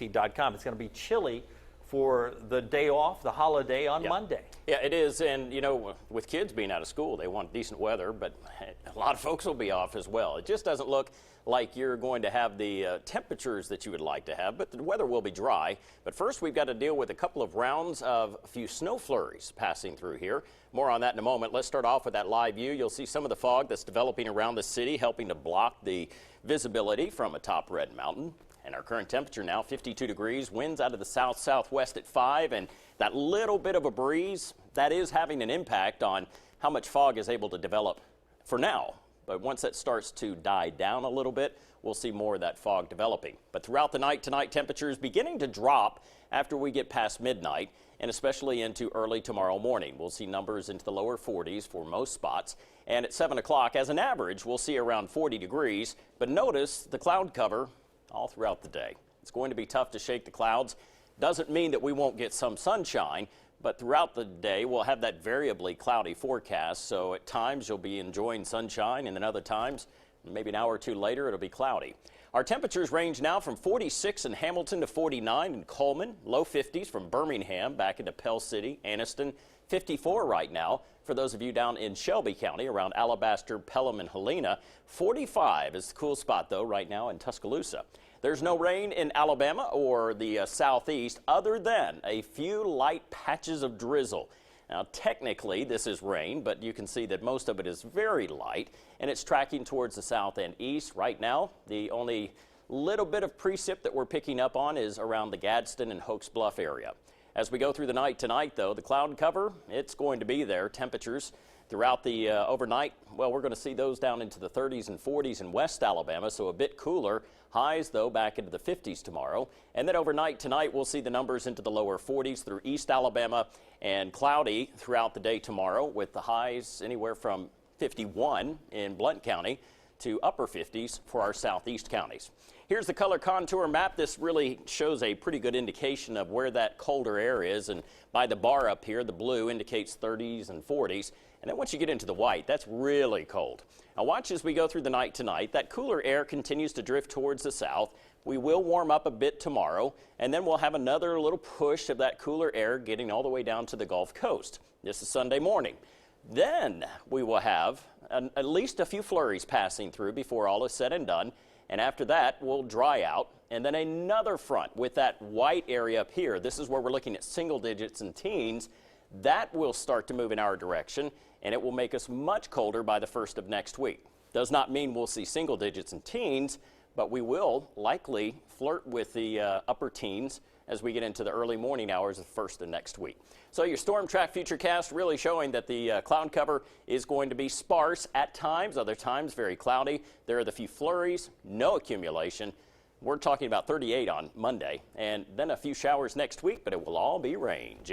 It's going to be chilly for the day off, the holiday on Monday. Yeah, it is. And, you know, with kids being out of school, they want decent weather, but a lot of folks will be off as well. It just doesn't look like you're going to have the temperatures that you would like to have, but the weather will be dry. But first, we've got to deal with a couple of rounds of a few snow flurries passing through here. More on that in a moment. Let's start off with that live view. You'll see some of the fog that's developing around the city, helping to block the visibility from atop Red Mountain. And our current temperature now 52 degrees, winds out of the south-southwest at 5, and that little bit of a breeze, that is having an impact on how much fog is able to develop for now. But once that starts to die down a little bit, we'll see more of that fog developing. But throughout the night tonight, temperatures beginning to drop after we get past midnight, and especially into early tomorrow morning. We'll see numbers into the lower 40s for most spots. And at 7 o'clock, as an average, we'll see around 40 degrees. But notice the cloud cover all throughout the day. It's going to be tough to shake the clouds. Doesn't mean that we won't get some sunshine, but throughout the day we'll have that variably cloudy forecast. So at times you'll be enjoying sunshine, and then other times, maybe an hour or two later, it'll be cloudy. Our temperatures range now from 46 in Hamilton to 49 in Coleman, low 50s from Birmingham back into Pell City, Anniston, 54 right now. For those of you down in Shelby County around Alabaster, Pelham, and Helena, 45 is the cool spot though right now in Tuscaloosa. There's no rain in Alabama or the southeast other than a few light patches of drizzle. Now technically this is rain, but you can see that most of it is very light and it's tracking towards the south and east. Right now the only little bit of precip that we're picking up on is around the Gadsden and Hoax Bluff area. As we go through the night tonight, though, the cloud cover, it's going to be there. Temperatures throughout the overnight, well, we're going to see those down into the 30s and 40s in West Alabama, so a bit cooler. Highs, though, back into the 50s tomorrow. And then overnight tonight, we'll see the numbers into the lower 40s through East Alabama, and cloudy throughout the day tomorrow with the highs anywhere from 51 in Blount County to upper 50s for our southeast counties. Here's the color contour map. This really shows a pretty good indication of where that colder air is, and by the bar up here, the blue indicates 30s and 40s. And then once you get into the white, that's really cold. Now watch as we go through the night tonight. That cooler air continues to drift towards the south. We will warm up a bit tomorrow, and then we'll have another little push of that cooler air getting all the way down to the Gulf Coast. This is Sunday morning. Then we will have at least a few flurries passing through before all is said and done. And after that, we'll dry out. And then another front with that white area up here. This is where we're looking at single digits and teens. That will start to move in our direction, and it will make us much colder by the first of next week. Does not mean we'll see single digits and teens, but we will likely flirt with the upper teens as we get into the early morning hours of the first of next week. So your Storm Track Futurecast really showing that the cloud cover is going to be sparse at times, other times very cloudy. There are the few flurries, no accumulation. We're talking about 38 on Monday, and then a few showers next week, but it will all be rain. Jim?